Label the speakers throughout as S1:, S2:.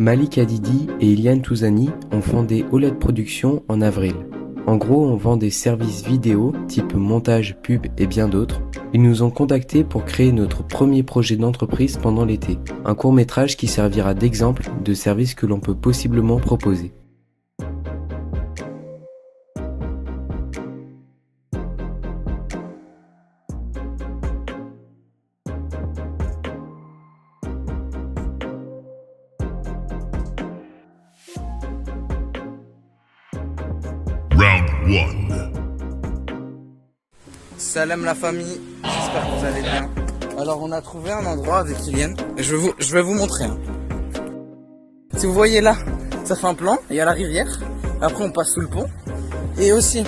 S1: Malik Hadidi et Iliane Touzani ont fondé OLED Productions en avril. En gros, on vend des services vidéo, type montage, pub et bien d'autres. Ils nous ont contactés pour créer notre premier projet d'entreprise pendant l'été. Un court-métrage qui servira d'exemple de services que l'on peut possiblement proposer.
S2: Round 1.
S3: Salam la famille, j'espère que vous allez bien. Alors on a trouvé un endroit avec Iliane et je vais vous montrer. Si vous voyez là, ça fait un plan, il y a la rivière, après on passe sous le pont. Et aussi,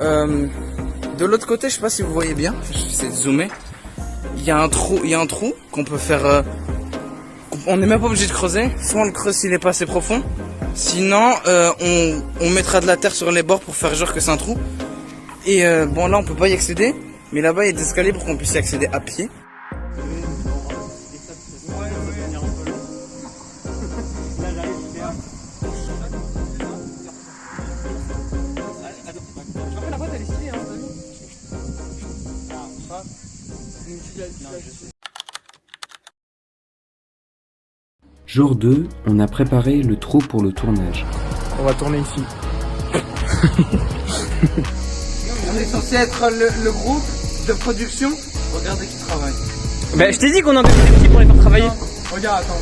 S3: de l'autre côté, je sais pas si vous voyez bien, je vais essayer de zoomer, il y a un trou qu'on peut faire, on n'est même pas obligé de creuser, soit on le creuse s'il n'est pas assez profond, sinon on mettra de la terre sur les bords pour faire genre que c'est un trou. Et bon là on peut pas y accéder, mais là-bas il y a des escaliers pour qu'on puisse y accéder à pied.
S1: Jour 2, on a préparé le trou pour le tournage.
S4: On va tourner ici.
S3: On est censé être le groupe de production. Regardez qui travaille.
S4: Bah je t'ai dit qu'on en avait des petits pour les faire travailler.
S3: Regarde, attends.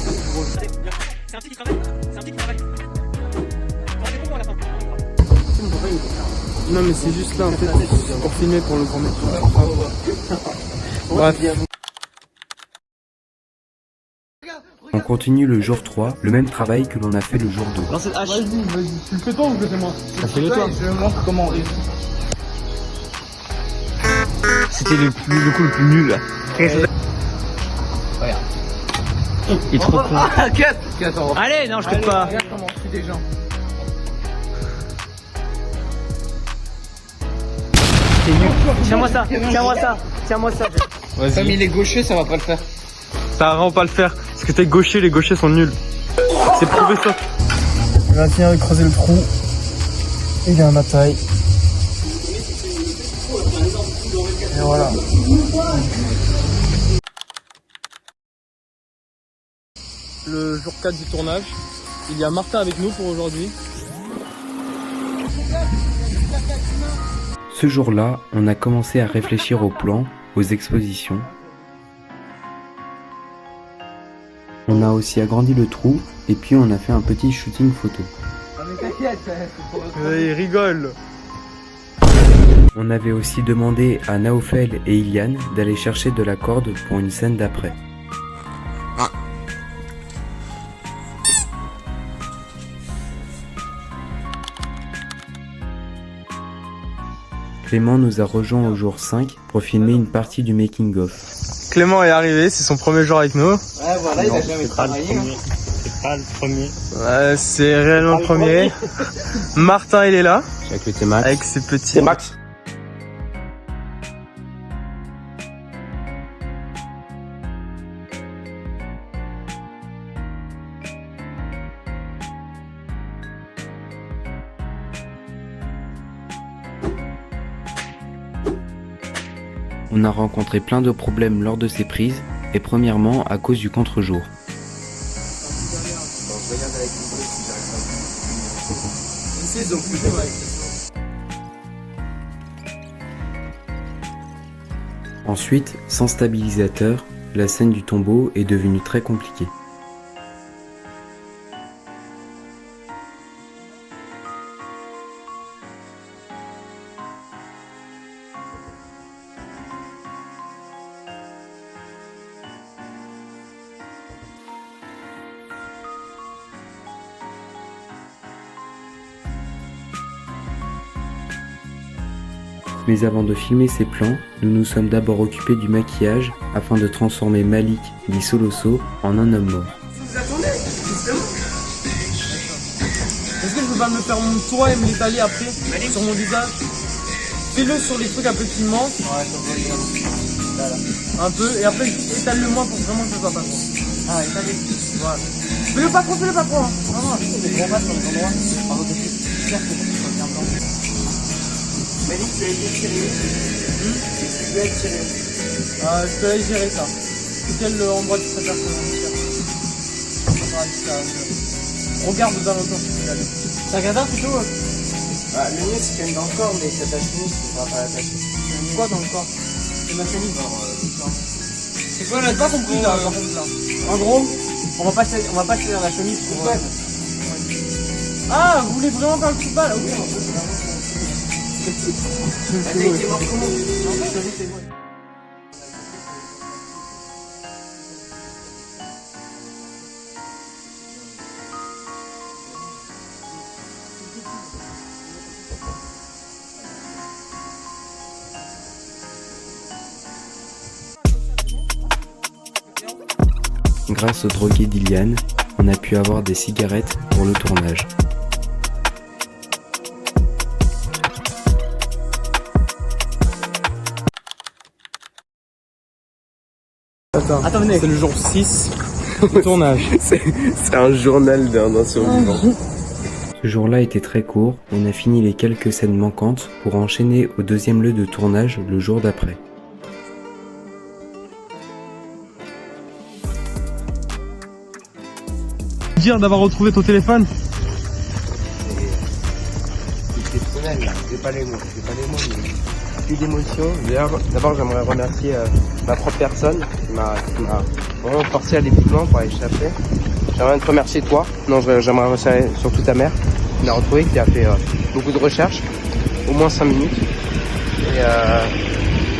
S4: C'est un petit qui travaille. C'est un petit qui travaille. Non mais c'est juste là en fait pour filmer pour le grand métrage. Bref.
S1: On continue le jour 3, le même travail que l'on a fait le jour 2.
S4: Vas-y, tu le fais toi ou je le fais moi? Fais-le toi.
S3: Je montre comment on réussit.
S4: C'était le coup le plus nul.
S3: Regarde.
S4: Il est trop con.
S3: Ah, cut.
S4: Allez, non, je cut pas.
S3: Regarde comment on tue des gens.
S4: C'est nul. Tiens-moi ça, tiens-moi ça, tiens-moi ça.
S3: Comme il est gaucher, ça va pas le faire.
S4: Ça va vraiment pas le faire. Parce que t'es gaucher, les gauchers sont nuls. C'est prouvé ça.
S5: On va finir de creuser le trou. Il est à ma taille. Et voilà.
S4: Le jour 4 du tournage. Il y a Martin avec nous pour aujourd'hui.
S1: Ce jour-là, on a commencé à réfléchir aux plans, aux expositions. On a aussi agrandi le trou et puis on a fait un petit shooting photo.
S4: Il rigole.
S1: On avait aussi demandé à Naofel et Iliane d'aller chercher de la corde pour une scène d'après. Clément nous a rejoints au jour 5 pour filmer une partie du making-of.
S4: Clément est arrivé, c'est son premier jour avec nous.
S3: Ouais, voilà, il a jamais travaillé.
S6: C'est pas le premier.
S4: C'est réellement le premier. Martin, il est là.
S6: Avec le T-Max.
S4: Avec ses petits.
S6: T-Max.
S1: On a rencontré plein de problèmes lors de ces prises, et premièrement à cause du contre-jour. Ensuite, sans stabilisateur, la scène du tombeau est devenue très compliquée. Mais avant de filmer ces plans, nous nous sommes d'abord occupés du maquillage afin de transformer Malik, dit Soloso, en un homme mort.
S3: Vous attendez?
S4: Est-ce que je peux pas me faire toi et me l'étaler après sur mon visage? Fais-le sur les trucs un peu qui me manquent. Un peu, et après étale-le moi pour vraiment que ça soit pas trop. Ah, étalé. Voilà. Fais-le pas trop, hein. Vraiment, c'est gros pas sur les endroits. Par contre, c'est clair que c'est bien blanc. Malik, tu as été tiré. Tu dois être tiré. Je te laisse gérer ça. C'est quel endroit tu préfères que l'on tire? Regarde aux alentours si tu l'as. C'est un cadavre plutôt?
S5: Le mieux c'est quand même dans le corps, mais cette chemise, tu ne pas l'attacher.
S4: Quoi dans le corps? C'est ma chemise. C'est quoi là? J'ai pas compris là, par contre là. En gros, on va pas se faire la chemise pour ouais. Ah, vous voulez vraiment faire le coup de balle? Ok, on peut faire le coup de balle.
S1: Grâce au drogué d'Iliane, on a pu avoir des cigarettes pour le tournage.
S4: Attends, venez. C'est le jour 6 du tournage.
S5: C'est un journal d'un survivant.
S1: Ce jour-là était très court, on a fini les quelques scènes manquantes pour enchaîner au deuxième lieu de tournage le jour d'après.
S4: Dire d'avoir retrouvé ton téléphone?
S5: C'est exceptionnel là, j'ai pas les mots, mais plus d'émotion. D'abord j'aimerais remercier ma propre personne qui m'a vraiment forcé à l'évitement pour aller chercher. J'aimerais te remercier toi, j'aimerais remercier surtout ta mère qui m'a retrouvé, qui a fait beaucoup de recherches, au moins 5 minutes.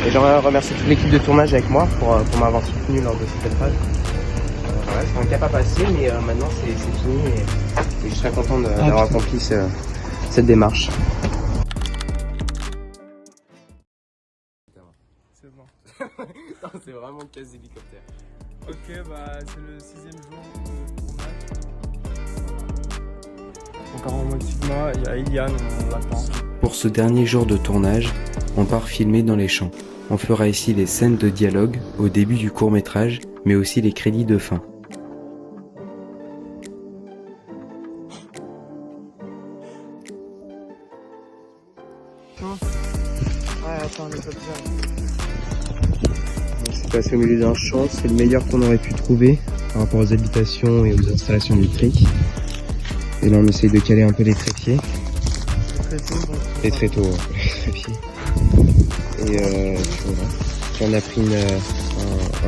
S5: Et j'aimerais remercier toute l'équipe de tournage avec moi pour m'avoir soutenu lors de cette épreuve. Voilà, c'est un cap à passer, mais maintenant c'est fini et je serais content d'avoir accompli cette démarche.
S4: C'est bon.
S5: Non, c'est vraiment une casse d'hélicoptère.
S4: Ok, bah c'est le 6e jour de tournage. Encore en mode Sigma, il y a Iliane, on l'attend.
S1: Pour ce dernier jour de tournage, on part filmer dans les champs. On fera ici les scènes de dialogue au début du court-métrage, mais aussi les crédits de fin.
S4: Ouais, attends, les autres.
S5: C'est passé au milieu d'un champ, c'est le meilleur qu'on aurait pu trouver par rapport aux habitations et aux installations électriques. Et là on essaye de caler un peu les trépieds. Les tréteaux, les trépieds. Et voilà. Puis on a pris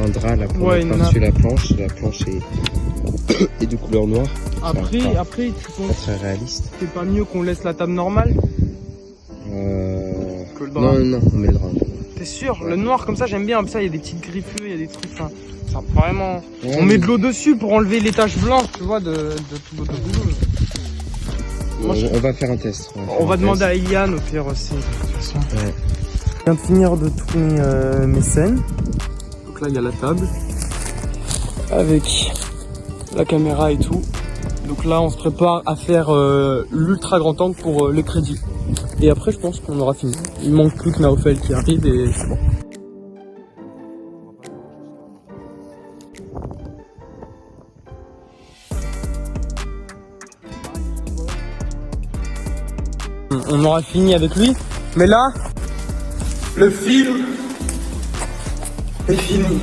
S5: un drap là pour mettre par-dessus la planche. La planche est de couleur noire.
S4: Après, tu penses
S5: pas très réaliste.
S4: c'est pas mieux qu'on laisse la table normale que le drap?
S5: Non, on met le drap.
S4: T'es sûr? Ouais. Le noir comme ça j'aime bien, comme ça il y a des petites griffures, il y a des trucs, enfin, ça vraiment... Ouais, on met de l'eau dessus pour enlever les taches blanches, tu vois, de tout votre boulot.
S5: On va faire un test.
S4: On va demander à Iliane au pire aussi, de toute façon. Ouais. Je viens de finir de tourner mes scènes. Donc là il y a la table, avec la caméra et tout. Donc là on se prépare à faire l'ultra grand angle pour les crédits. Et après je pense qu'on aura fini. Il manque plus que Naofel qui arrive et c'est bon. On aura fini avec lui, mais là, le film est fini.